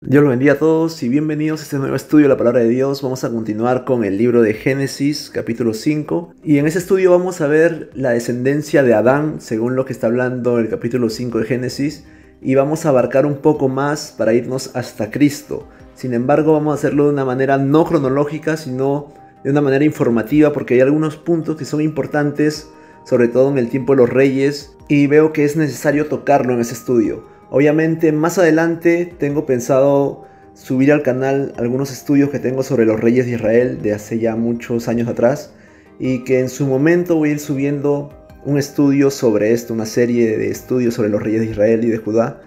Dios los bendiga a todos y bienvenidos a este nuevo estudio de la Palabra de Dios. Vamos a continuar con el libro de Génesis, capítulo 5. Y en ese estudio vamos a ver la descendencia de Adán, según lo que está hablando el capítulo 5 de Génesis. Y vamos a abarcar un poco más para irnos hasta Cristo. Sin embargo, vamos a hacerlo de una manera no cronológica, sino de una manera informativa, porque hay algunos puntos que son importantes, sobre todo en el tiempo de los reyes, y veo que es necesario tocarlo en ese estudio. Obviamente más adelante tengo pensado subir al canal algunos estudios que tengo sobre los reyes de Israel de hace ya muchos años atrás, y que en su momento voy a ir subiendo un estudio sobre esto, una serie de estudios sobre los reyes de Israel y de Judá.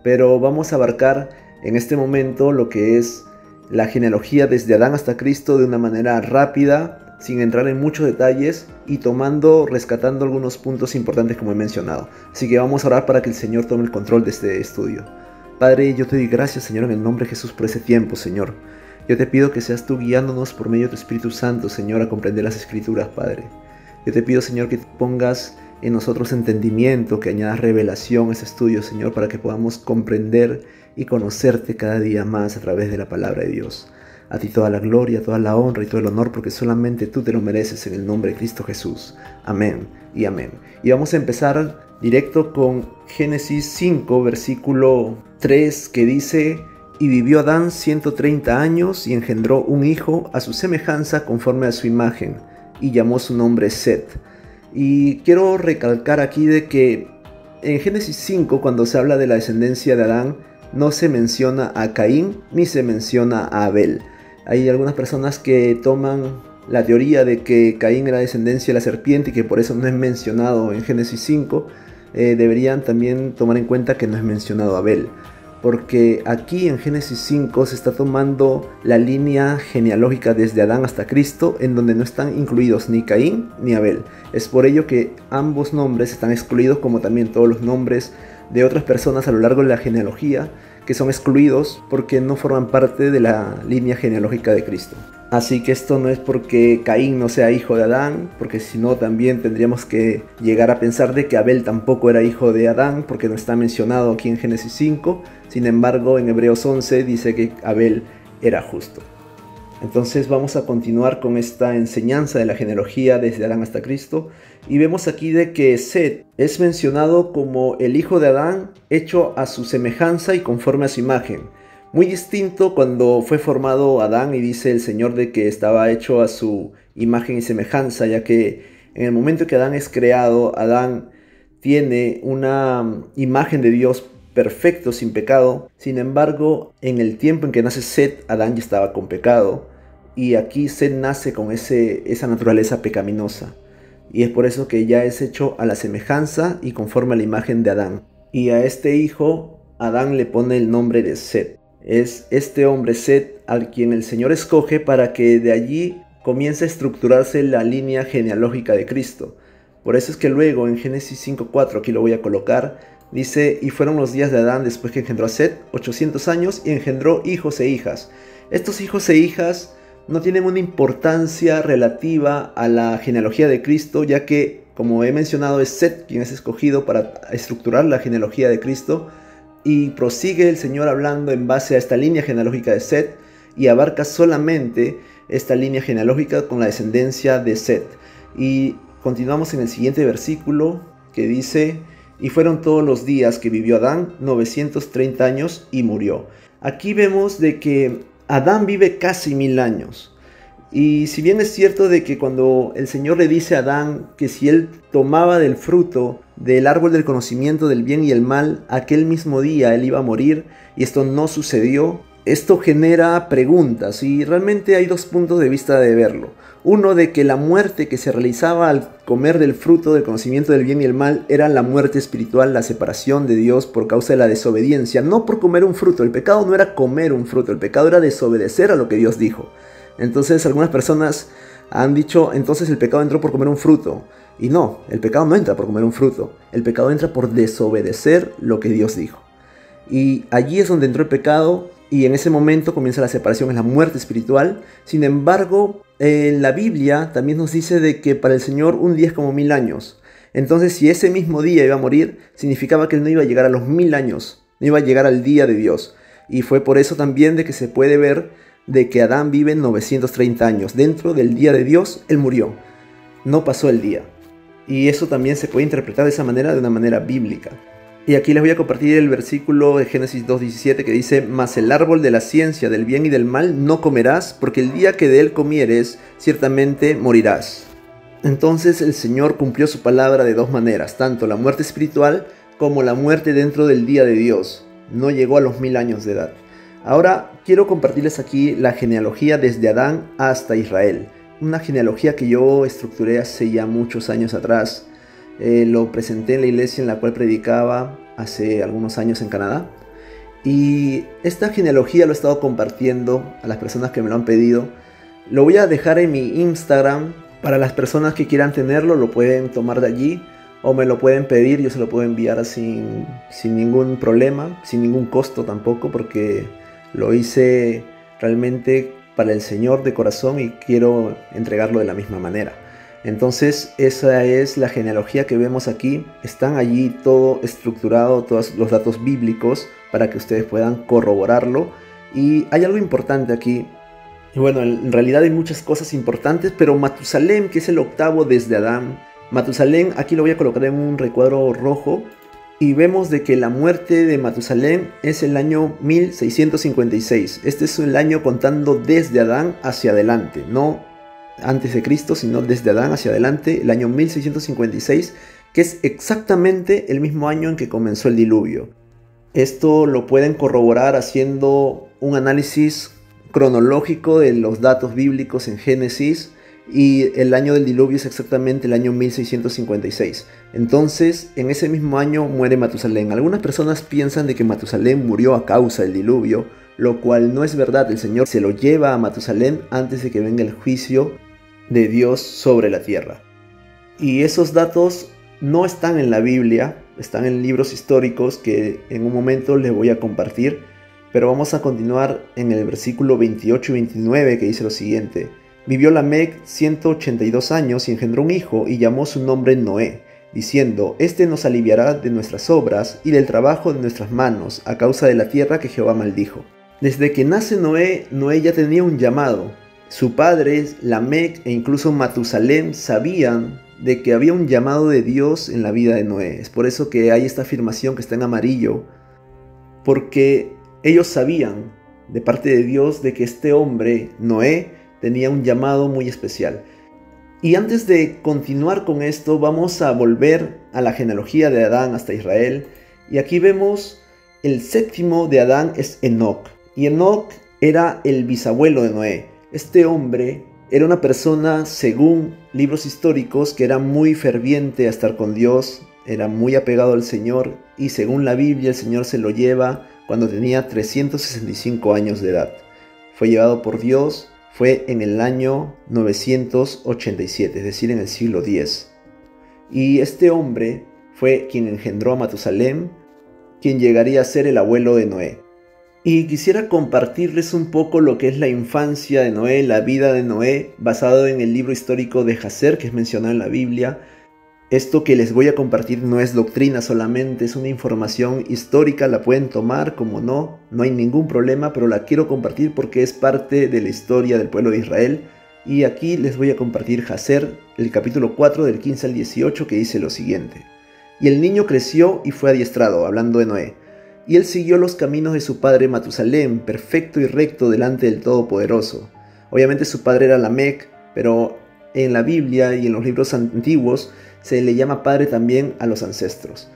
Pero vamos a abarcar en este momento lo que es la genealogía desde Adán hasta Cristo de una manera rápida, sin entrar en muchos detalles y rescatando algunos puntos importantes como he mencionado. Así que vamos a orar para que el Señor tome el control de este estudio. Padre, yo te doy gracias, Señor, en el nombre de Jesús por ese tiempo, Señor. Yo te pido que seas tú guiándonos por medio de tu Espíritu Santo, Señor, a comprender las Escrituras, Padre. Yo te pido, Señor, que pongas en nosotros entendimiento, que añadas revelación a ese estudio, Señor, para que podamos comprender y conocerte cada día más a través de la palabra de Dios. A ti toda la gloria, toda la honra y todo el honor, porque solamente tú te lo mereces en el nombre de Cristo Jesús. Amén y amén. Y vamos a empezar directo con Génesis 5, versículo 3, que dice: Y vivió Adán 130 años y engendró un hijo a su semejanza conforme a su imagen, y llamó su nombre Set. Y quiero recalcar aquí de que en Génesis 5, cuando se habla de la descendencia de Adán, no se menciona a Caín ni se menciona a Abel. Hay algunas personas que toman la teoría de que Caín era descendencia de la serpiente y que por eso no es mencionado en Génesis 5. Deberían también tomar en cuenta que no es mencionado Abel, porque aquí en Génesis 5 se está tomando la línea genealógica desde Adán hasta Cristo, en donde no están incluidos ni Caín ni Abel. Es por ello que ambos nombres están excluidos, como también todos los nombres de otras personas a lo largo de la genealogía, que son excluidos porque no forman parte de la línea genealógica de Cristo. Así que esto no es porque Caín no sea hijo de Adán, porque si no también tendríamos que llegar a pensar de que Abel tampoco era hijo de Adán, porque no está mencionado aquí en Génesis 5. Sin embargo, en Hebreos 11 dice que Abel era justo. Entonces vamos a continuar con esta enseñanza de la genealogía desde Adán hasta Cristo. Y vemos aquí de que Set es mencionado como el hijo de Adán, hecho a su semejanza y conforme a su imagen. Muy distinto cuando fue formado Adán, y dice el Señor de que estaba hecho a su imagen y semejanza, ya que en el momento que Adán es creado, Adán tiene una imagen de Dios perfecto, sin pecado. Sin embargo, en el tiempo en que nace Set, Adán ya estaba con pecado, y aquí Set nace con esa naturaleza pecaminosa. Y es por eso que ya es hecho a la semejanza y conforme a la imagen de Adán. Y a este hijo, Adán le pone el nombre de Set. Es este hombre Set al quien el Señor escoge para que de allí comience a estructurarse la línea genealógica de Cristo. Por eso es que luego en Génesis 5:4, aquí lo voy a colocar, dice: Y fueron los días de Adán después que engendró a Set, 800 años, y engendró hijos e hijas. Estos hijos e hijas no tienen una importancia relativa a la genealogía de Cristo, ya que, como he mencionado, es Set quien es escogido para estructurar la genealogía de Cristo, y prosigue el Señor hablando en base a esta línea genealógica de Set, y abarca solamente esta línea genealógica con la descendencia de Set. Y continuamos en el siguiente versículo, que dice: Y fueron todos los días que vivió Adán 930 años y murió. Aquí vemos de que Adán vive casi 1000 años. Y si bien es cierto de que cuando el Señor le dice a Adán que si él tomaba del fruto del árbol del conocimiento del bien y el mal, aquel mismo día él iba a morir, y esto no sucedió, esto genera preguntas, y realmente hay dos puntos de vista de verlo. Uno, de que la muerte que se realizaba al comer del fruto del conocimiento del bien y el mal era la muerte espiritual, la separación de Dios por causa de la desobediencia, no por comer un fruto. El pecado no era comer un fruto, el pecado era desobedecer a lo que Dios dijo. Entonces algunas personas han dicho: entonces el pecado entró por comer un fruto. Y no, el pecado no entra por comer un fruto, el pecado entra por desobedecer lo que Dios dijo. Y allí es donde entró el pecado, y en ese momento comienza la separación, es la muerte espiritual. Sin embargo, en la Biblia también nos dice de que para el Señor un día es como 1000 años. Entonces, si ese mismo día iba a morir, significaba que él no iba a llegar a los 1000 años, no iba a llegar al día de Dios. Y fue por eso también de que se puede ver de que Adán vive 930 años. Dentro del día de Dios, él murió. No pasó el día. Y eso también se puede interpretar de esa manera, de una manera bíblica. Y aquí les voy a compartir el versículo de Génesis 2:17 que dice: mas el árbol de la ciencia del bien y del mal no comerás, porque el día que de él comieres, ciertamente morirás. Entonces el Señor cumplió su palabra de dos maneras, tanto la muerte espiritual como la muerte dentro del día de Dios. No llegó a los 1000 años de edad. Ahora quiero compartirles aquí la genealogía desde Adán hasta Israel. Una genealogía que yo estructuré hace ya muchos años atrás. Lo presenté en la iglesia en la cual predicaba hace algunos años en Canadá. Y esta genealogía lo he estado compartiendo a las personas que me lo han pedido. Lo voy a dejar en mi Instagram. Para las personas que quieran tenerlo, lo pueden tomar de allí o me lo pueden pedir. Yo se lo puedo enviar sin ningún problema, sin ningún costo tampoco, porque lo hice realmente para el Señor de corazón y quiero entregarlo de la misma manera. Entonces esa es la genealogía que vemos aquí. Están allí todo estructurado, todos los datos bíblicos para que ustedes puedan corroborarlo. Y hay algo importante aquí. Y bueno, en realidad hay muchas cosas importantes, pero Matusalén, que es el octavo desde Adán, Matusalén, aquí lo voy a colocar en un recuadro rojo, y vemos de que la muerte de Matusalén es el año 1656. Este es el año contando desde Adán hacia adelante, no antes de Cristo, sino desde Adán hacia adelante, el año 1656, que es exactamente el mismo año en que comenzó el diluvio. Esto lo pueden corroborar haciendo un análisis cronológico de los datos bíblicos en Génesis, y el año del diluvio es exactamente el año 1656. Entonces, en ese mismo año muere Matusalén. Algunas personas piensan de que Matusalén murió a causa del diluvio, lo cual no es verdad. El Señor se lo lleva a Matusalén antes de que venga el juicio de Dios sobre la tierra. Y esos datos no están en la Biblia, están en libros históricos que en un momento les voy a compartir. Pero vamos a continuar en el versículo 28 y 29 que dice lo siguiente: vivió Lamec 182 años y engendró un hijo y llamó su nombre Noé, diciendo: este nos aliviará de nuestras obras y del trabajo de nuestras manos a causa de la tierra que Jehová maldijo. Desde que nace Noé, Noé ya tenía un llamado. Su padre, Lamec e incluso Matusalén sabían de que había un llamado de Dios en la vida de Noé. Es por eso que hay esta afirmación que está en amarillo, porque ellos sabían de parte de Dios de que este hombre, Noé, tenía un llamado muy especial. Y antes de continuar con esto, vamos a volver a la genealogía de Adán hasta Israel. Y aquí vemos el séptimo de Adán es Enoc. Y Enoc era el bisabuelo de Noé. Este hombre era una persona, según libros históricos, que era muy ferviente a estar con Dios, era muy apegado al Señor, y según la Biblia el Señor se lo lleva cuando tenía 365 años de edad. Fue llevado por Dios, fue en el año 987, es decir, en el siglo X. Y este hombre fue quien engendró a Matusalén, quien llegaría a ser el abuelo de Noé. Y quisiera compartirles un poco lo que es la infancia de Noé, la vida de Noé, basado en el libro histórico de Jasher, que es mencionado en la Biblia. Esto que les voy a compartir no es doctrina solamente, es una información histórica, la pueden tomar como no hay ningún problema, pero la quiero compartir porque es parte de la historia del pueblo de Israel. Y aquí les voy a compartir Jasher, el capítulo 4 del 15 al 18, que dice lo siguiente: y el niño creció y fue adiestrado, hablando de Noé, y él siguió los caminos de su padre Matusalén, perfecto y recto delante del Todopoderoso. Obviamente su padre era Lamec, pero en la Biblia y en los libros antiguos se le llama padre también a los ancestros.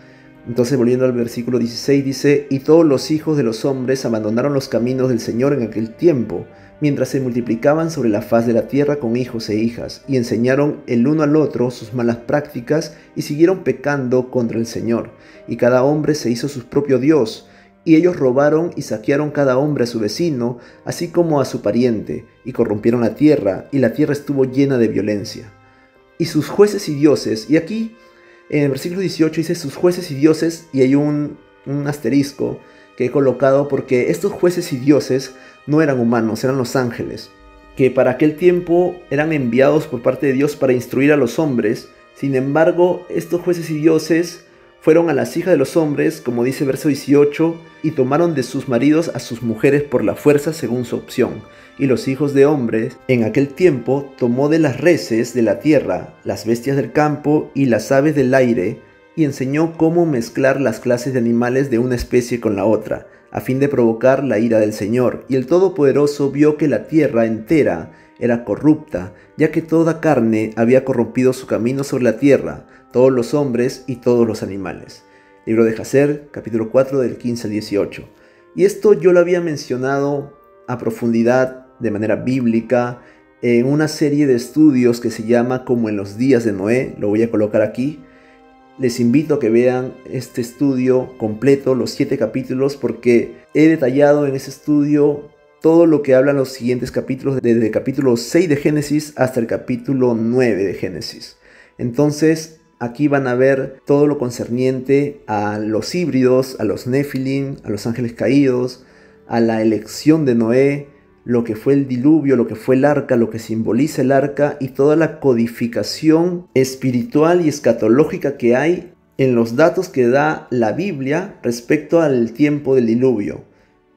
Entonces, volviendo al versículo 16, dice: y todos los hijos de los hombres abandonaron los caminos del Señor en aquel tiempo, mientras se multiplicaban sobre la faz de la tierra con hijos e hijas, y enseñaron el uno al otro sus malas prácticas, y siguieron pecando contra el Señor. Y cada hombre se hizo su propio Dios, y ellos robaron y saquearon cada hombre a su vecino, así como a su pariente, y corrompieron la tierra estuvo llena de violencia. Y sus jueces y dioses, y aquí en el versículo 18 dice sus jueces y dioses, y hay un asterisco que he colocado porque estos jueces y dioses no eran humanos, eran los ángeles, que para aquel tiempo eran enviados por parte de Dios para instruir a los hombres. Sin embargo, estos jueces y dioses fueron a las hijas de los hombres, como dice verso 18, y tomaron de sus maridos a sus mujeres por la fuerza según su opción. Y los hijos de hombres, en aquel tiempo, tomó de las reses de la tierra, las bestias del campo y las aves del aire, y enseñó cómo mezclar las clases de animales de una especie con la otra, a fin de provocar la ira del Señor. Y el Todopoderoso vio que la tierra entera era corrupta, ya que toda carne había corrompido su camino sobre la tierra, todos los hombres y todos los animales. Libro de Jacer, capítulo 4, del 15 al 18. Y esto yo lo había mencionado a profundidad, de manera bíblica, en una serie de estudios que se llama Como en los días de Noé. Lo voy a colocar aquí. Les invito a que vean este estudio completo, los 7 capítulos, porque he detallado en ese estudio todo lo que hablan los siguientes capítulos, desde el capítulo 6 de Génesis hasta el capítulo 9 de Génesis. Entonces, aquí van a ver todo lo concerniente a los híbridos, a los Nefilim, a los ángeles caídos, a la elección de Noé, lo que fue el diluvio, lo que fue el arca, lo que simboliza el arca y toda la codificación espiritual y escatológica que hay en los datos que da la Biblia respecto al tiempo del diluvio.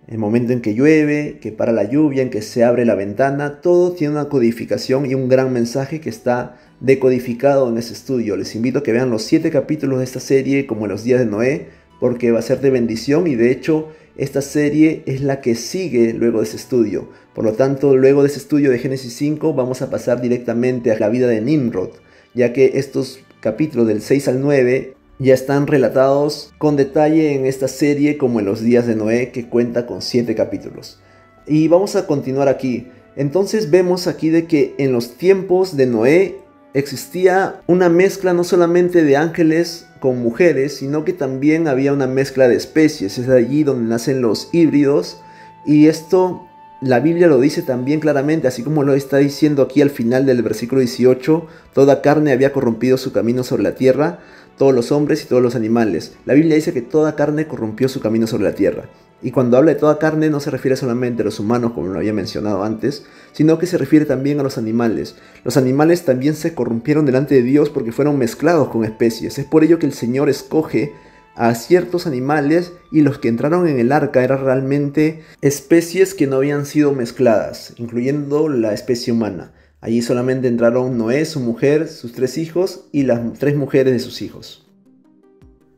El momento en que llueve, que para la lluvia, en que se abre la ventana, todo tiene una codificación y un gran mensaje que está decodificado en ese estudio. Les invito a que vean los 7 capítulos de esta serie, como en los días de Noé, porque va a ser de bendición y de hecho esta serie es la que sigue luego de ese estudio. Por lo tanto, luego de ese estudio de Génesis 5 vamos a pasar directamente a la vida de Nimrod, ya que estos capítulos del 6 al 9 ya están relatados con detalle en esta serie como en los días de Noé, que cuenta con 7 capítulos. Y vamos a continuar aquí. Entonces vemos aquí de que en los tiempos de Noé existía una mezcla no solamente de ángeles con mujeres, sino que también había una mezcla de especies. Es allí donde nacen los híbridos, y esto la Biblia lo dice también claramente, así como lo está diciendo aquí al final del versículo 18, toda carne había corrompido su camino sobre la tierra, todos los hombres y todos los animales. La Biblia dice que toda carne corrompió su camino sobre la tierra. Y cuando habla de toda carne no se refiere solamente a los humanos, como lo había mencionado antes, sino que se refiere también a los animales. Los animales también se corrompieron delante de Dios porque fueron mezclados con especies. Es por ello que el Señor escoge a ciertos animales, y los que entraron en el arca eran realmente especies que no habían sido mezcladas, incluyendo la especie humana. Allí solamente entraron Noé, su mujer, sus 3 hijos y las 3 mujeres de sus hijos.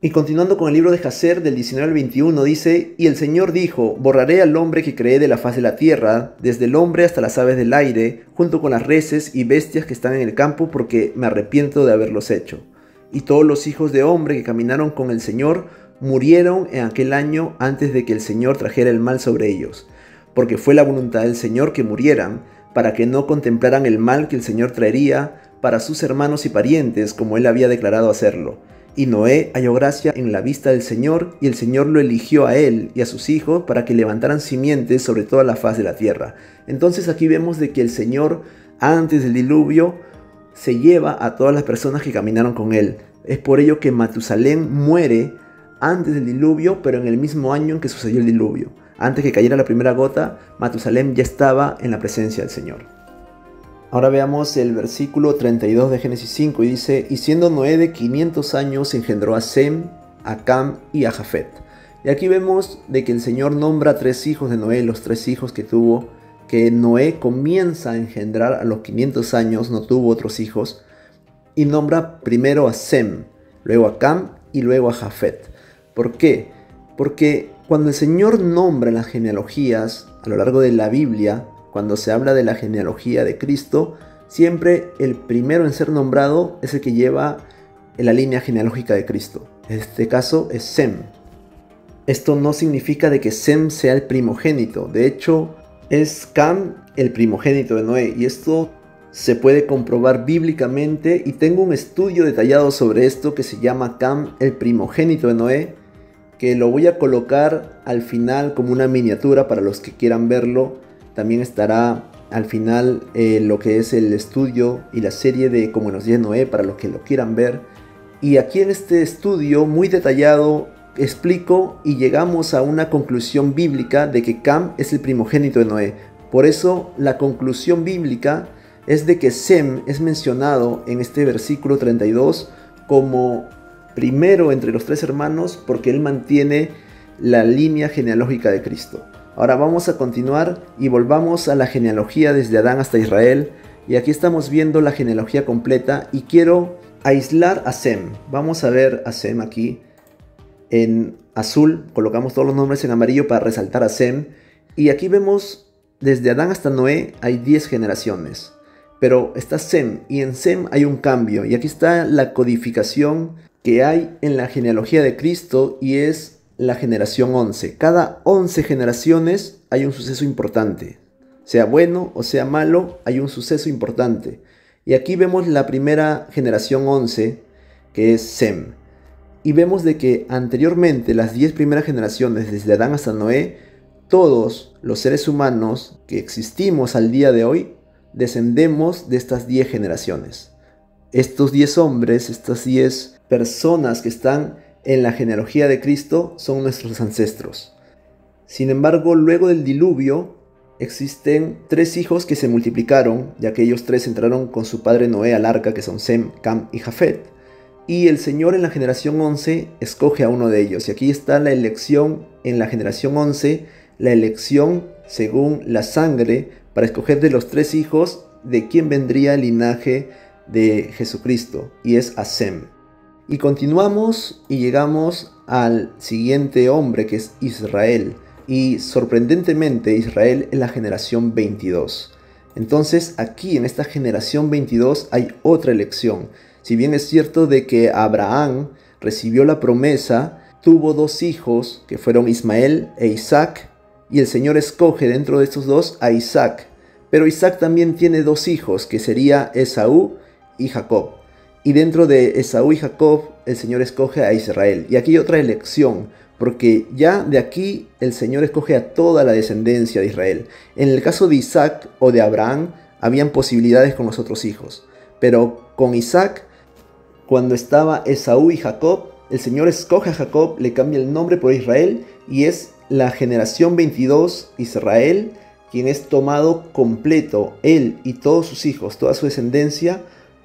Y continuando con el libro de Jacer, del 19 al 21, dice: Y el Señor dijo: borraré al hombre que creé de la faz de la tierra, desde el hombre hasta las aves del aire, junto con las reses y bestias que están en el campo, porque me arrepiento de haberlos hecho. Y todos los hijos de hombre que caminaron con el Señor murieron en aquel año antes de que el Señor trajera el mal sobre ellos, porque fue la voluntad del Señor que murieran, para que no contemplaran el mal que el Señor traería para sus hermanos y parientes, como él había declarado hacerlo. Y Noé halló gracia en la vista del Señor, y el Señor lo eligió a él y a sus hijos para que levantaran simientes sobre toda la faz de la tierra. Entonces aquí vemos de que el Señor, antes del diluvio, se lleva a todas las personas que caminaron con él. Es por ello que Matusalén muere antes del diluvio, pero en el mismo año en que sucedió el diluvio. Antes que cayera la primera gota, Matusalén ya estaba en la presencia del Señor. Ahora veamos el versículo 32 de Génesis 5 y dice: Y siendo Noé de 500 años engendró a Sem, a Cam y a Jafet. Y aquí vemos de que el Señor nombra a 3 hijos de Noé, los 3 hijos que tuvo, que Noé comienza a engendrar a los 500 años, no tuvo otros hijos, y nombra primero a Sem, luego a Cam y luego a Jafet. ¿Por qué? Porque cuando el Señor nombra las genealogías a lo largo de la Biblia, cuando se habla de la genealogía de Cristo, siempre el primero en ser nombrado es el que lleva la línea genealógica de Cristo. En este caso es Sem. Esto no significa de que Sem sea el primogénito. De hecho, es Cam el primogénito de Noé. Y esto se puede comprobar bíblicamente. Y tengo un estudio detallado sobre esto que se llama Cam el primogénito de Noé, que lo voy a colocar al final como una miniatura para los que quieran verlo. También estará al final lo que es el estudio y la serie de Como en los días de Noé para los que lo quieran ver. Y aquí en este estudio muy detallado explico y llegamos a una conclusión bíblica de que Cam es el primogénito de Noé. Por eso la conclusión bíblica es de que Sem es mencionado en este versículo 32 como primero entre los tres hermanos porque él mantiene la línea genealógica de Cristo. Ahora vamos a continuar y volvamos a la genealogía desde Adán hasta Israel. Y aquí estamos viendo la genealogía completa y quiero aislar a Sem. Vamos a ver a Sem aquí en azul. Colocamos todos los nombres en amarillo para resaltar a Sem. Y aquí vemos desde Adán hasta Noé hay 10 generaciones. Pero está Sem y en Sem hay un cambio. Y aquí está la codificación que hay en la genealogía de Cristo y es la generación 11. Cada 11 generaciones hay un suceso importante. Sea bueno o sea malo, hay un suceso importante. Y aquí vemos la primera generación 11, que es Sem. Y vemos de que anteriormente, las 10 primeras generaciones, desde Adán hasta Noé, todos los seres humanos que existimos al día de hoy, descendemos de estas 10 generaciones. Estos 10 hombres, estas 10 personas que están en la genealogía de Cristo son nuestros ancestros. Sin embargo, luego del diluvio, existen 3 hijos que se multiplicaron, ya que ellos 3 entraron con su padre Noé al arca, que son Sem, Cam y Jafet. Y el Señor en la generación 11 escoge a uno de ellos. Y aquí está la elección en la generación 11, la elección según la sangre, para escoger de los 3 hijos de quién vendría el linaje de Jesucristo, y es a Sem. Y continuamos y llegamos al siguiente hombre, que es Israel. Y sorprendentemente Israel es la generación 22. Entonces aquí en esta generación 22 hay otra elección. Si bien es cierto de que Abraham recibió la promesa, tuvo 2 hijos que fueron Ismael e Isaac, y el Señor escoge dentro de estos 2 a Isaac. Pero Isaac también tiene 2 hijos, que sería Esaú y Jacob. Y dentro de Esaú y Jacob el Señor escoge a Israel. Y aquí hay otra elección, porque ya de aquí el Señor escoge a toda la descendencia de Israel. En el caso de Isaac o de Abraham, habían posibilidades con los otros hijos. Pero con Isaac, cuando estaba Esaú y Jacob, el Señor escoge a Jacob, le cambia el nombre por Israel, y es la generación 22, Israel, quien es tomado completo, él y todos sus hijos, toda su descendencia,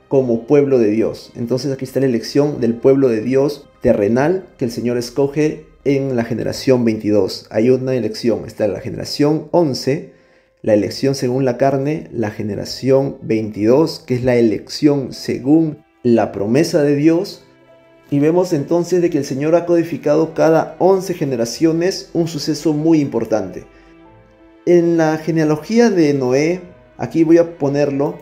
como pueblo de Dios. Entonces aquí está la elección del pueblo de Dios terrenal que el Señor escoge en la generación 22. Hay una elección, está la generación 11, la elección según la carne, la generación 22, que es la elección según la promesa de Dios. Y vemos entonces de que el Señor ha codificado cada 11 generaciones un suceso muy importante. En la genealogía de Noé, aquí voy a ponerlo,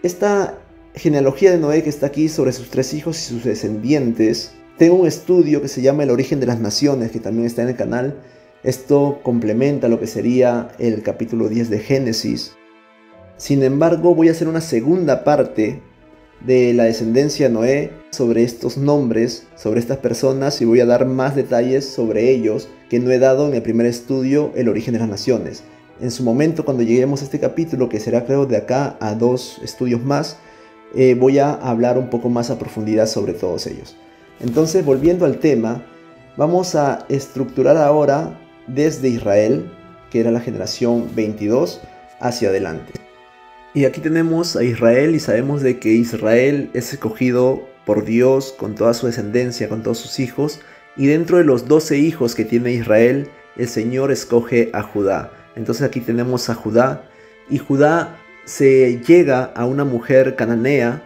esta genealogía de Noé que está aquí sobre sus 3 hijos y sus descendientes. Tengo un estudio que se llama El origen de las naciones, que también está en el canal. Esto complementa lo que sería el capítulo 10 de Génesis. Sin embargo, voy a hacer una segunda parte de la descendencia de Noé sobre estos nombres, sobre estas personas, y voy a dar más detalles sobre ellos que no he dado en el primer estudio, El origen de las naciones. En su momento, cuando lleguemos a este capítulo, que será creo de acá a 2 estudios más, voy a hablar un poco más a profundidad sobre todos ellos. Entonces, volviendo al tema, vamos a estructurar ahora desde Israel, que era la generación 22, hacia adelante. Y aquí tenemos a Israel y sabemos de que Israel es escogido por Dios con toda su descendencia, con todos sus hijos. Y dentro de los 12 hijos que tiene Israel, el Señor escoge a Judá. Entonces aquí tenemos a Judá, y Judá se llega a una mujer cananea,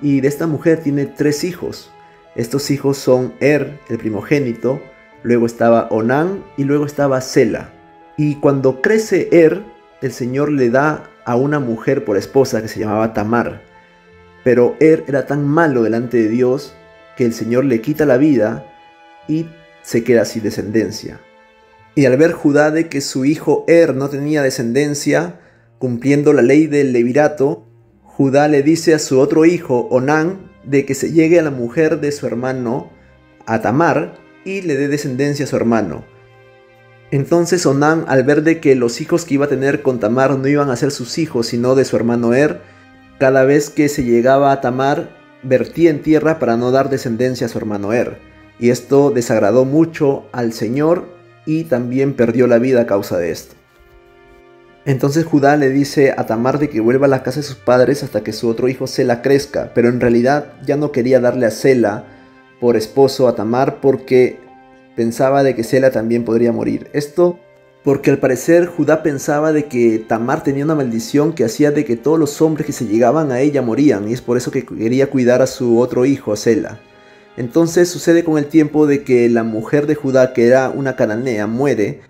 y de esta mujer tiene 3 hijos. Estos hijos son Er, el primogénito, luego estaba Onán y luego estaba Sela. Y cuando crece Er, el Señor le da a una mujer por esposa que se llamaba Tamar. Pero Er era tan malo delante de Dios que el Señor le quita la vida y se queda sin descendencia. Y al ver Judá de que su hijo Er no tenía descendencia, cumpliendo la ley del levirato, Judá le dice a su otro hijo, Onán, de que se llegue a la mujer de su hermano, a Tamar, y le dé descendencia a su hermano. Entonces Onán, al ver de que los hijos que iba a tener con Tamar no iban a ser sus hijos, sino de su hermano Er, cada vez que se llegaba a Tamar, vertía en tierra para no dar descendencia a su hermano Er. Y esto desagradó mucho al Señor, y también perdió la vida a causa de esto. Entonces Judá le dice a Tamar de que vuelva a la casa de sus padres hasta que su otro hijo Sela crezca, pero en realidad ya no quería darle a Sela por esposo a Tamar porque pensaba de que Sela también podría morir. Esto porque al parecer Judá pensaba de que Tamar tenía una maldición que hacía de que todos los hombres que se llegaban a ella morían, y es por eso que quería cuidar a su otro hijo, Sela. Entonces sucede con el tiempo de que la mujer de Judá, que era una cananea, muere,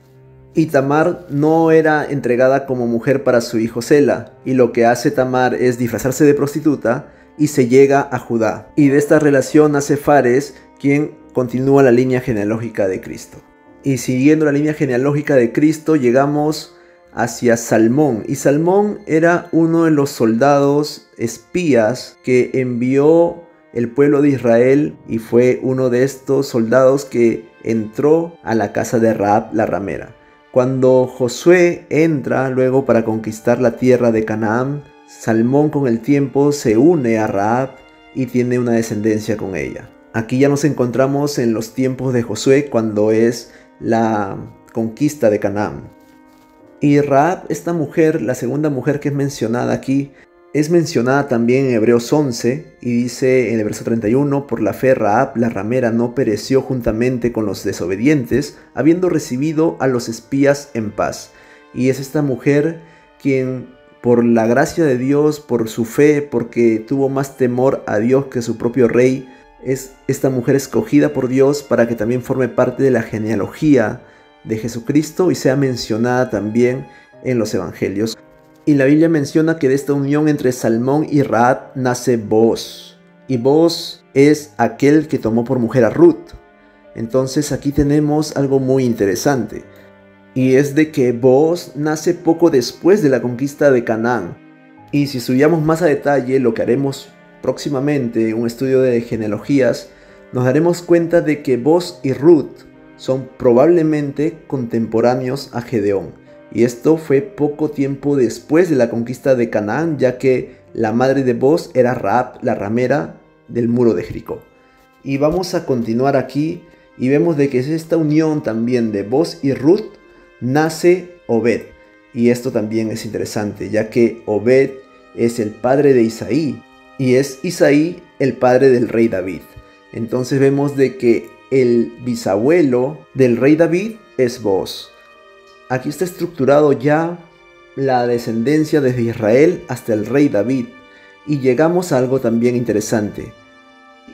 y Tamar no era entregada como mujer para su hijo Sela, y lo que hace Tamar es disfrazarse de prostituta y se llega a Judá. Y de esta relación nace Fares, quien continúa la línea genealógica de Cristo. Y siguiendo la línea genealógica de Cristo llegamos hacia Salmón. Y Salmón era uno de los soldados espías que envió el pueblo de Israel, y fue uno de estos soldados que entró a la casa de Rahab la ramera. Cuando Josué entra luego para conquistar la tierra de Canaán, Salmón con el tiempo se une a Rahab y tiene una descendencia con ella. Aquí ya nos encontramos en los tiempos de Josué, cuando es la conquista de Canaán. Y Rahab, esta mujer, la segunda mujer que es mencionada aquí, es mencionada también en Hebreos 11, y dice en el verso 31, por la fe Rahab la ramera no pereció juntamente con los desobedientes, habiendo recibido a los espías en paz. Y es esta mujer quien, por la gracia de Dios, por su fe, porque tuvo más temor a Dios que su propio rey, es esta mujer escogida por Dios para que también forme parte de la genealogía de Jesucristo y sea mencionada también en los evangelios. Y la Biblia menciona que de esta unión entre Salmón y Rahab nace Booz. Y Booz es aquel que tomó por mujer a Ruth. Entonces aquí tenemos algo muy interesante. Y es de que Booz nace poco después de la conquista de Canaán. Y si estudiamos más a detalle, lo que haremos próximamente, un estudio de genealogías, nos daremos cuenta de que Booz y Ruth son probablemente contemporáneos a Gedeón. Y esto fue poco tiempo después de la conquista de Canaán, ya que la madre de Booz era Rahab, la ramera del muro de Jericó. Y vamos a continuar aquí y vemos de que es esta unión también de Booz y Ruth, nace Obed. Y esto también es interesante, ya que Obed es el padre de Isaí, y es Isaí el padre del rey David. Entonces vemos de que el bisabuelo del rey David es Booz. Aquí está estructurado ya la descendencia desde Israel hasta el rey David. Y llegamos a algo también interesante.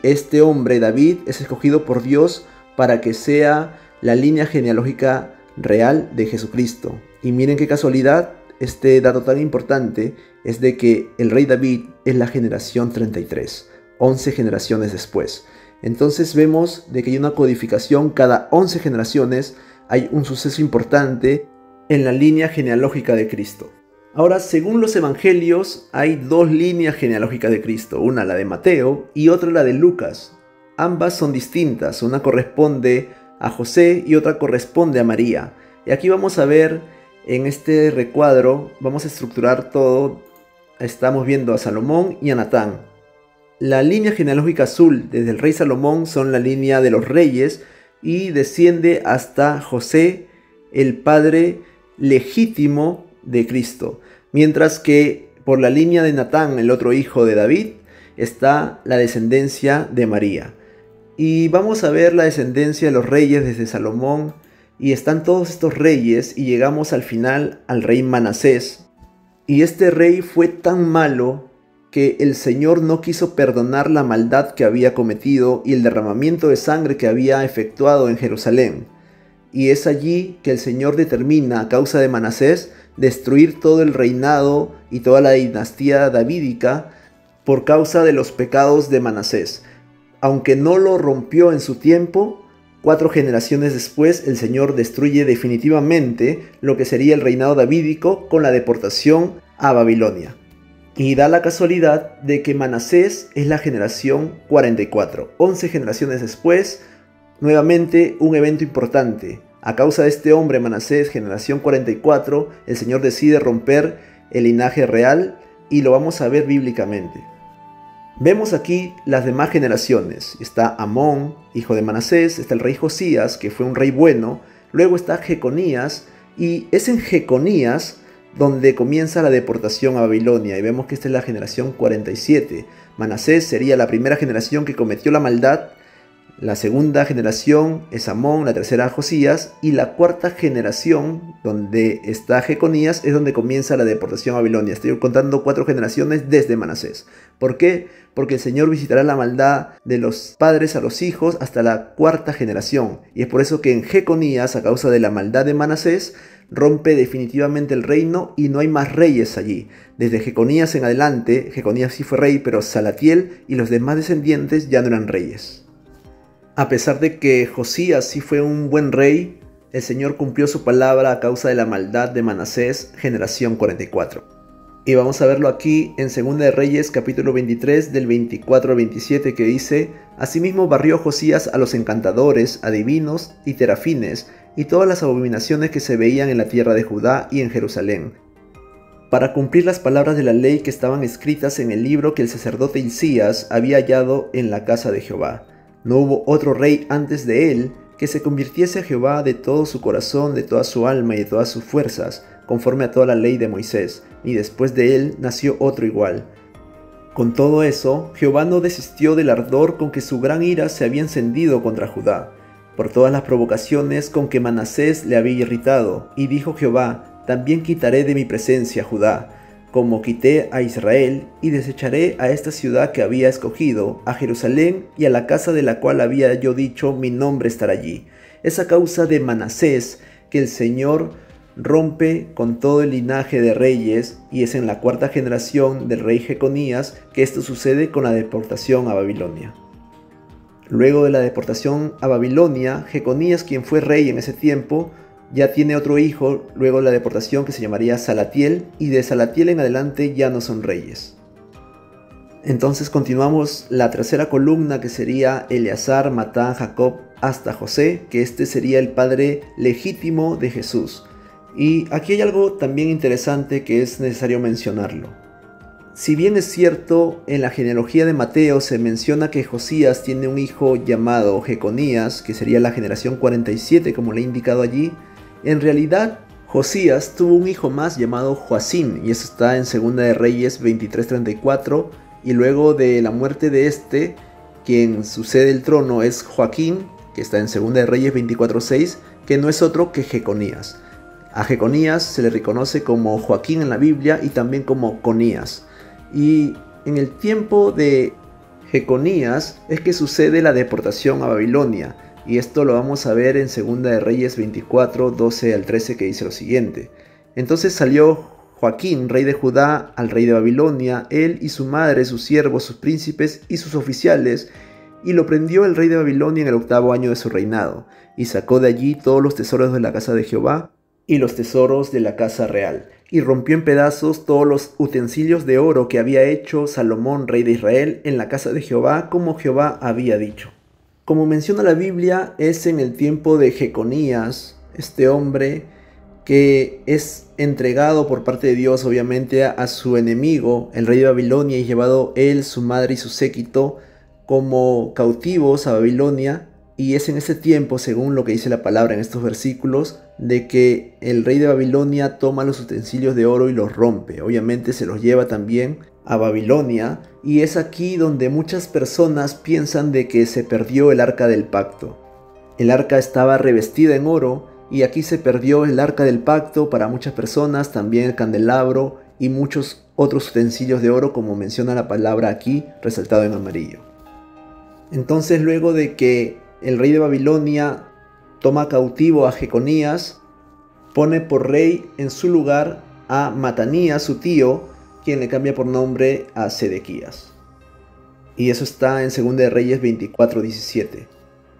Este hombre, David, es escogido por Dios para que sea la línea genealógica real de Jesucristo. Y miren qué casualidad, este dato tan importante es de que el rey David es la generación 33, 11 generaciones después. Entonces vemos de que hay una codificación cada 11 generaciones. Hay un suceso importante en la línea genealógica de Cristo. Ahora, según los evangelios, hay dos líneas genealógicas de Cristo, una la de Mateo y otra la de Lucas. Ambas son distintas, una corresponde a José y otra corresponde a María. Y aquí vamos a ver en este recuadro, vamos a estructurar todo, estamos viendo a Salomón y a Natán. La línea genealógica azul desde el rey Salomón son la línea de los reyes, y desciende hasta José, el padre legítimo de Cristo. Mientras que por la línea de Natán, el otro hijo de David, está la descendencia de María. Y vamos a ver la descendencia de los reyes desde Salomón, y están todos estos reyes, y llegamos al final al rey Manasés. Y este rey fue tan malo que el Señor no quiso perdonar la maldad que había cometido y el derramamiento de sangre que había efectuado en Jerusalén. Y es allí que el Señor determina, a causa de Manasés, destruir todo el reinado y toda la dinastía davídica por causa de los pecados de Manasés. Aunque no lo rompió en su tiempo, 4 generaciones después el Señor destruye definitivamente lo que sería el reinado davídico con la deportación a Babilonia. Y da la casualidad de que Manasés es la generación 44. 11 generaciones después, nuevamente un evento importante. A causa de este hombre, Manasés, generación 44, el Señor decide romper el linaje real y lo vamos a ver bíblicamente. Vemos aquí las demás generaciones. Está Amón, hijo de Manasés, está el rey Josías, que fue un rey bueno. Luego está Jeconías, y es en Jeconías donde comienza la deportación a Babilonia, y vemos que esta es la generación 47. Manasés sería la primera generación que cometió la maldad, La segunda generación es Amón, la tercera Josías, y la cuarta generación, donde está Jeconías, es donde comienza la deportación a Babilonia. Estoy contando 4 generaciones desde Manasés. ¿Por qué? Porque el Señor visitará la maldad de los padres a los hijos hasta la cuarta generación. Y es por eso que en Jeconías, a causa de la maldad de Manasés, rompe definitivamente el reino y no hay más reyes allí. Desde Jeconías en adelante, Jeconías sí fue rey, pero Salatiel y los demás descendientes ya no eran reyes. A pesar de que Josías sí fue un buen rey, el Señor cumplió su palabra a causa de la maldad de Manasés, generación 44. Y vamos a verlo aquí en 2 de Reyes, capítulo 23, del 24 al 27, que dice: Asimismo barrió Josías a los encantadores, adivinos y terafines, y todas las abominaciones que se veían en la tierra de Judá y en Jerusalén, para cumplir las palabras de la ley que estaban escritas en el libro que el sacerdote Hilcías había hallado en la casa de Jehová. No hubo otro rey antes de él que se convirtiese a Jehová de todo su corazón, de toda su alma y de todas sus fuerzas, conforme a toda la ley de Moisés, ni después de él nació otro igual. Con todo eso, Jehová no desistió del ardor con que su gran ira se había encendido contra Judá, por todas las provocaciones con que Manasés le había irritado, y dijo Jehová: También quitaré de mi presencia a Judá, como quité a Israel, y desecharé a esta ciudad que había escogido, a Jerusalén y a la casa de la cual había yo dicho: mi nombre estará allí. Es a causa de Manasés que el Señor rompe con todo el linaje de reyes, y es en la cuarta generación del rey Jeconías que esto sucede con la deportación a Babilonia. Luego de la deportación a Babilonia, Jeconías, quien fue rey en ese tiempo, ya tiene otro hijo luego de la deportación que se llamaría Salatiel, y de Salatiel en adelante ya no son reyes. Entonces continuamos la tercera columna, que sería Eleazar, Matán, Jacob, hasta José, que este sería el padre legítimo de Jesús. Y aquí hay algo también interesante que es necesario mencionarlo. Si bien es cierto, en la genealogía de Mateo se menciona que Josías tiene un hijo llamado Jeconías, que sería la generación 47 como le he indicado allí, en realidad Josías tuvo un hijo más llamado Joacim, y eso está en 2 de Reyes 23:34, y luego de la muerte de este, quien sucede el trono es Joaquín, que está en 2 de Reyes 24:6, que no es otro que Jeconías. A Jeconías se le reconoce como Joaquín en la Biblia y también como Conías. Y en el tiempo de Jeconías es que sucede la deportación a Babilonia, y esto lo vamos a ver en 2 de Reyes 24, 12 al 13, que dice lo siguiente: Entonces salió Joaquín, rey de Judá, al rey de Babilonia, él y su madre, sus siervos, sus príncipes y sus oficiales, y lo prendió el rey de Babilonia en el 8º año de su reinado, y sacó de allí todos los tesoros de la casa de Jehová y los tesoros de la casa real, y rompió en pedazos todos los utensilios de oro que había hecho Salomón, rey de Israel, en la casa de Jehová, como Jehová había dicho. Como menciona la Biblia, es en el tiempo de Jeconías, este hombre que es entregado por parte de Dios, obviamente, a su enemigo, el rey de Babilonia, y llevado él, su madre y su séquito como cautivos a Babilonia. Y es en ese tiempo, según lo que dice la palabra en estos versículos, de que el rey de Babilonia toma los utensilios de oro y los rompe. Obviamente se los lleva también a Babilonia, y es aquí donde muchas personas piensan de que se perdió el arca del pacto. El arca estaba revestida en oro, y aquí se perdió el arca del pacto para muchas personas, también el candelabro y muchos otros utensilios de oro, como menciona la palabra aquí, resaltado en amarillo. Entonces, luego de que el rey de Babilonia toma cautivo a Jeconías, pone por rey en su lugar a Matanías, su tío, quien le cambia por nombre a Sedequías. Y eso está en 2 de Reyes 24:17.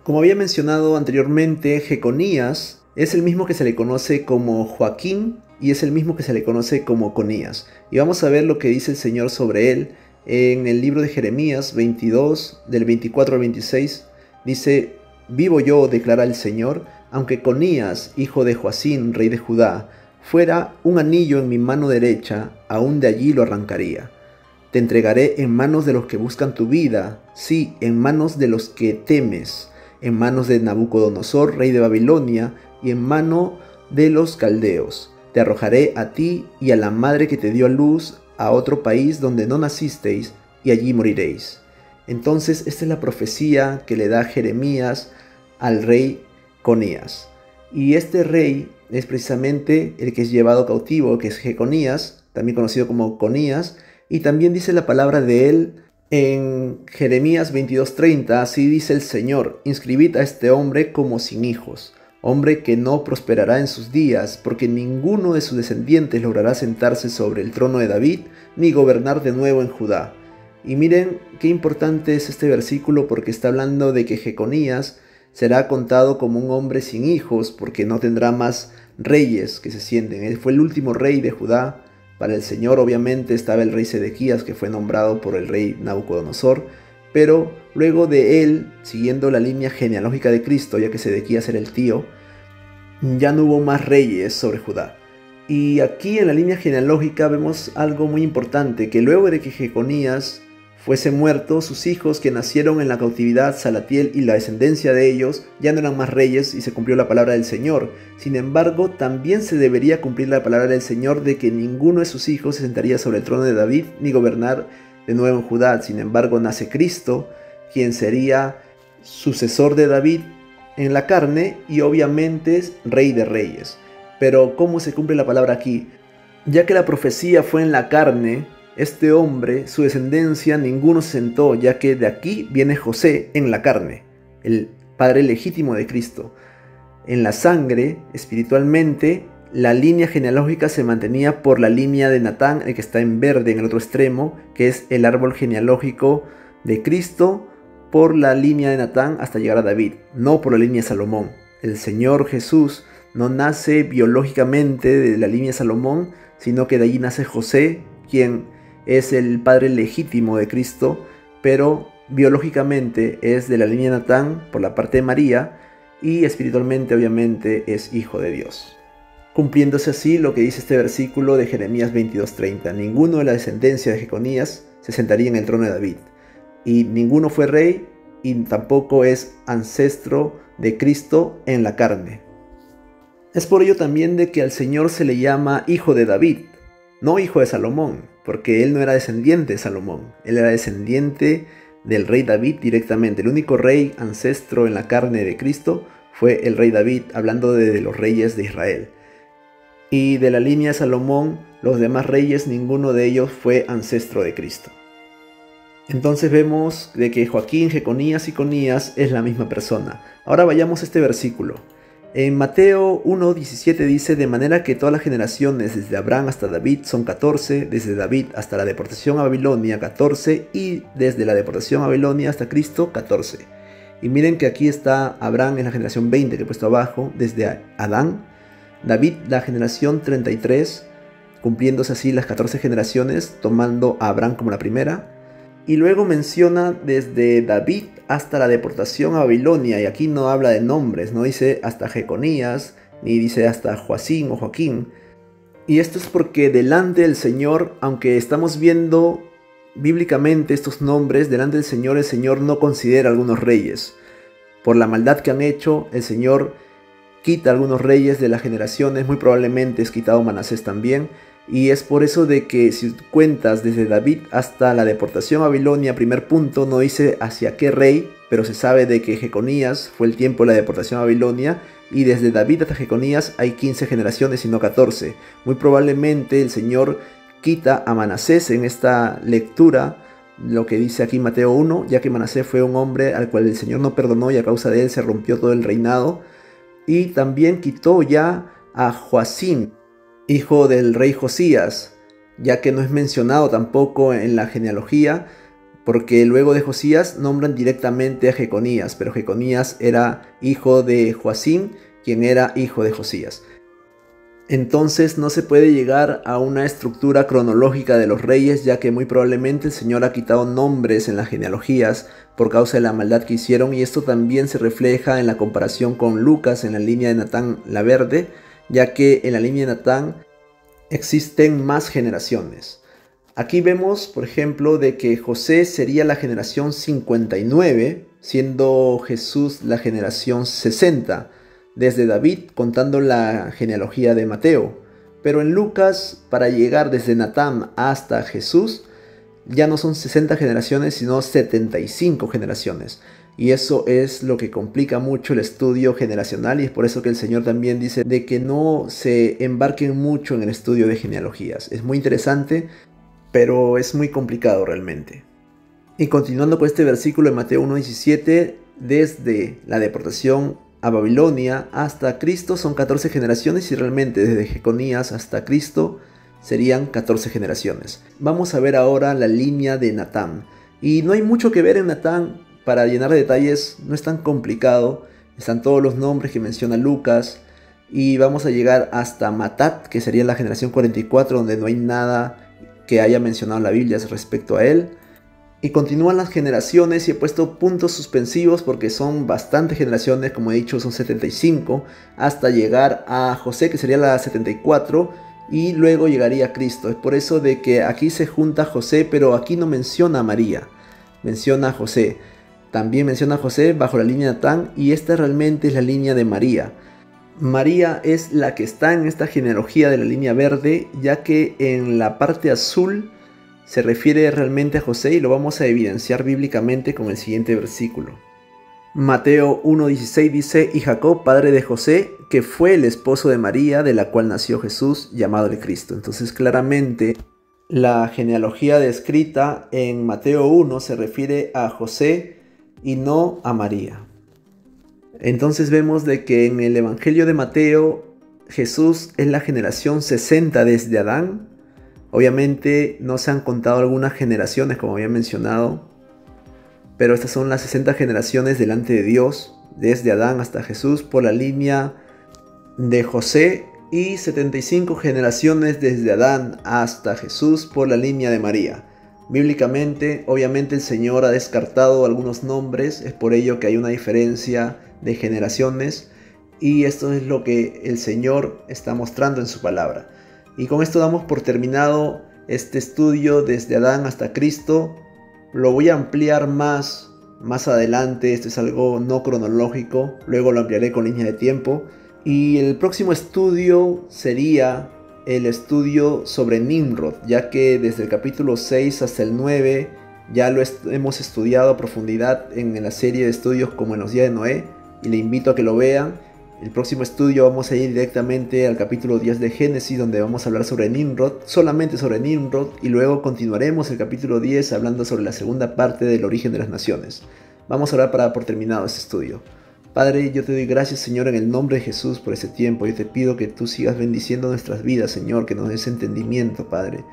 Como había mencionado anteriormente, Jeconías es el mismo que se le conoce como Joaquín, y es el mismo que se le conoce como Conías. Y vamos a ver lo que dice el Señor sobre él en el libro de Jeremías 22, del 24 al 26. Dice: Vivo yo, declara el Señor, aunque Conías, hijo de Joacim, rey de Judá, fuera un anillo en mi mano derecha, aún de allí lo arrancaría. Te entregaré en manos de los que buscan tu vida, sí, en manos de los que temes, en manos de Nabucodonosor, rey de Babilonia, y en mano de los caldeos. Te arrojaré a ti y a la madre que te dio a luz a otro país donde no nacisteis, y allí moriréis. Entonces esta es la profecía que le da Jeremías al rey Conías. Y este rey es precisamente el que es llevado cautivo, que es Jeconías, también conocido como Conías, y también dice la palabra de él en Jeremías 22:30, así dice el Señor: inscribid a este hombre como sin hijos, hombre que no prosperará en sus días, porque ninguno de sus descendientes logrará sentarse sobre el trono de David, ni gobernar de nuevo en Judá. Y miren qué importante es este versículo, porque está hablando de que Jeconías será contado como un hombre sin hijos, porque no tendrá más reyes que se sienten. Él fue el último rey de Judá. Para el Señor obviamente estaba el rey Sedequías, que fue nombrado por el rey Nabucodonosor, pero luego de él, siguiendo la línea genealógica de Cristo, ya que Sedequías era el tío, ya no hubo más reyes sobre Judá. Y aquí en la línea genealógica vemos algo muy importante, que luego de que Jeconías fuese muerto, sus hijos que nacieron en la cautividad, Salatiel y la descendencia de ellos, ya no eran más reyes y se cumplió la palabra del Señor. Sin embargo, también se debería cumplir la palabra del Señor de que ninguno de sus hijos se sentaría sobre el trono de David ni gobernar de nuevo en Judá. Sin embargo, nace Cristo, quien sería sucesor de David en la carne y obviamente es rey de reyes. Pero ¿cómo se cumple la palabra aquí? Ya que la profecía fue en la carne, este hombre, su descendencia, ninguno se sentó, ya que de aquí viene José en la carne, el padre legítimo de Cristo. En la sangre, espiritualmente, la línea genealógica se mantenía por la línea de Natán, el que está en verde en el otro extremo, que es el árbol genealógico de Cristo, por la línea de Natán hasta llegar a David, no por la línea de Salomón. El Señor Jesús no nace biológicamente de la línea de Salomón, sino que de allí nace José, quien es el padre legítimo de Cristo, pero biológicamente es de la línea de Natán por la parte de María, y espiritualmente obviamente es hijo de Dios. Cumpliéndose así lo que dice este versículo de Jeremías 22:30: ninguno de la descendencia de Jeconías se sentaría en el trono de David, y ninguno fue rey, y tampoco es ancestro de Cristo en la carne. Es por ello también de que al Señor se le llama hijo de David, no hijo de Salomón, porque él no era descendiente de Salomón, él era descendiente del rey David directamente. El único rey ancestro en la carne de Cristo fue el rey David, hablando de los reyes de Israel. Y de la línea de Salomón, los demás reyes, ninguno de ellos fue ancestro de Cristo. Entonces vemos de que Joaquín, Jeconías y Conías es la misma persona. Ahora vayamos a este versículo. En Mateo 1:17 dice: de manera que todas las generaciones desde Abraham hasta David son 14, desde David hasta la deportación a Babilonia 14, y desde la deportación a Babilonia hasta Cristo 14. Y miren que aquí está Abraham en la generación 20 que he puesto abajo, desde Adán, David la generación 33, cumpliéndose así las 14 generaciones, tomando a Abraham como la primera. Y luego menciona desde David hasta la deportación a Babilonia, y aquí no habla de nombres, no dice hasta Jeconías, ni dice hasta Joacín o Joaquín. Y esto es porque delante del Señor, aunque estamos viendo bíblicamente estos nombres, delante del Señor, el Señor no considera a algunos reyes. Por la maldad que han hecho, el Señor quita a algunos reyes de las generaciones, muy probablemente es quitado Manasés también. Y es por eso de que si cuentas desde David hasta la deportación a Babilonia, primer punto, no dice hacia qué rey, pero se sabe de que Jeconías fue el tiempo de la deportación a Babilonia, y desde David hasta Jeconías hay 15 generaciones y no 14. Muy probablemente el Señor quita a Manasés en esta lectura, lo que dice aquí Mateo 1, ya que Manasés fue un hombre al cual el Señor no perdonó y a causa de él se rompió todo el reinado. Y también quitó ya a Joacim, hijo del rey Josías, ya que no es mencionado tampoco en la genealogía, porque luego de Josías nombran directamente a Jeconías, pero Jeconías era hijo de Joacim, quien era hijo de Josías. Entonces no se puede llegar a una estructura cronológica de los reyes, ya que muy probablemente el Señor ha quitado nombres en las genealogías por causa de la maldad que hicieron, y esto también se refleja en la comparación con Lucas en la línea de Natán la verde, ya que en la línea de Natán existen más generaciones. Aquí vemos, por ejemplo, de que José sería la generación 59, siendo Jesús la generación 60, desde David, contando la genealogía de Mateo. Pero en Lucas, para llegar desde Natán hasta Jesús, ya no son 60 generaciones, sino 75 generaciones. Y eso es lo que complica mucho el estudio generacional, y es por eso que el Señor también dice de que no se embarquen mucho en el estudio de genealogías. Es muy interesante, pero es muy complicado realmente. Y continuando con este versículo en Mateo 1:17, desde la deportación a Babilonia hasta Cristo son 14 generaciones, y realmente desde Jeconías hasta Cristo serían 14 generaciones. Vamos a ver ahora la línea de Natán. Y no hay mucho que ver en Natán. Para llenar de detalles no es tan complicado. Están todos los nombres que menciona Lucas. Y vamos a llegar hasta Matat, que sería la generación 44, donde no hay nada que haya mencionado la Biblia respecto a él. Y continúan las generaciones, y he puesto puntos suspensivos porque son bastantes generaciones, como he dicho son 75, hasta llegar a José, que sería la 74, y luego llegaría a Cristo. Es por eso de que aquí se junta José, pero aquí no menciona a María, menciona a José. También menciona a José bajo la línea de Natán, y esta realmente es la línea de María. María es la que está en esta genealogía de la línea verde, ya que en la parte azul se refiere realmente a José, y lo vamos a evidenciar bíblicamente con el siguiente versículo. Mateo 1:16 dice: y Jacob, padre de José, que fue el esposo de María, de la cual nació Jesús, llamado el Cristo. Entonces claramente la genealogía descrita en Mateo 1 se refiere a José y no a María. Entonces vemos de que en el Evangelio de Mateo, Jesús es la generación 60 desde Adán. Obviamente no se han contado algunas generaciones, como había mencionado, pero estas son las 60 generaciones delante de Dios, desde Adán hasta Jesús, por la línea de José, y 75 generaciones desde Adán hasta Jesús por la línea de María. Bíblicamente, obviamente el Señor ha descartado algunos nombres, es por ello que hay una diferencia de generaciones, y esto es lo que el Señor está mostrando en su palabra. Y con esto damos por terminado este estudio desde Adán hasta Cristo. Lo voy a ampliar más adelante. Esto es algo no cronológico. Luego lo ampliaré con línea de tiempo. Y el próximo estudio sería el estudio sobre Nimrod, ya que desde el capítulo 6 hasta el 9 ya lo hemos estudiado a profundidad en la serie de estudios como en los días de Noé. Y le invito a que lo vean. El próximo estudio vamos a ir directamente al capítulo 10 de Génesis, donde vamos a hablar sobre Nimrod, solamente sobre Nimrod, y luego continuaremos el capítulo 10 hablando sobre la segunda parte del origen de las naciones. Vamos a orar para dar por terminado este estudio. Padre, yo te doy gracias, Señor, en el nombre de Jesús por este tiempo. Yo te pido que tú sigas bendiciendo nuestras vidas, Señor, que nos des entendimiento, Padre.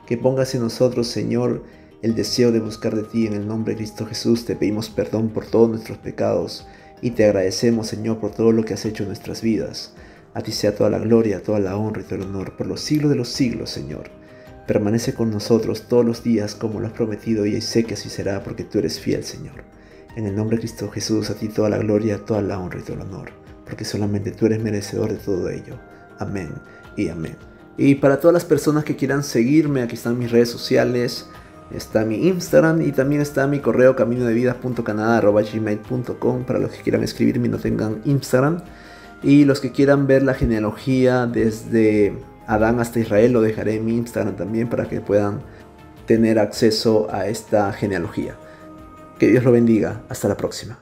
Que pongas en nosotros, Señor, el deseo de buscar de ti. En el nombre de Cristo Jesús te pedimos perdón por todos nuestros pecados. Y te agradecemos, Señor, por todo lo que has hecho en nuestras vidas. A ti sea toda la gloria, toda la honra y todo el honor, por los siglos de los siglos, Señor. Permanece con nosotros todos los días como lo has prometido, y sé que así será, porque tú eres fiel, Señor. En el nombre de Cristo Jesús, a ti toda la gloria, toda la honra y todo el honor, porque solamente tú eres merecedor de todo ello. Amén y amén. Y para todas las personas que quieran seguirme, aquí están mis redes sociales. Está mi Instagram, y también está mi correo caminodevida.canada@gmail.com para los que quieran escribirme y no tengan Instagram. Y los que quieran ver la genealogía desde Adán hasta Israel, lo dejaré en mi Instagram también para que puedan tener acceso a esta genealogía. Que Dios lo bendiga. Hasta la próxima.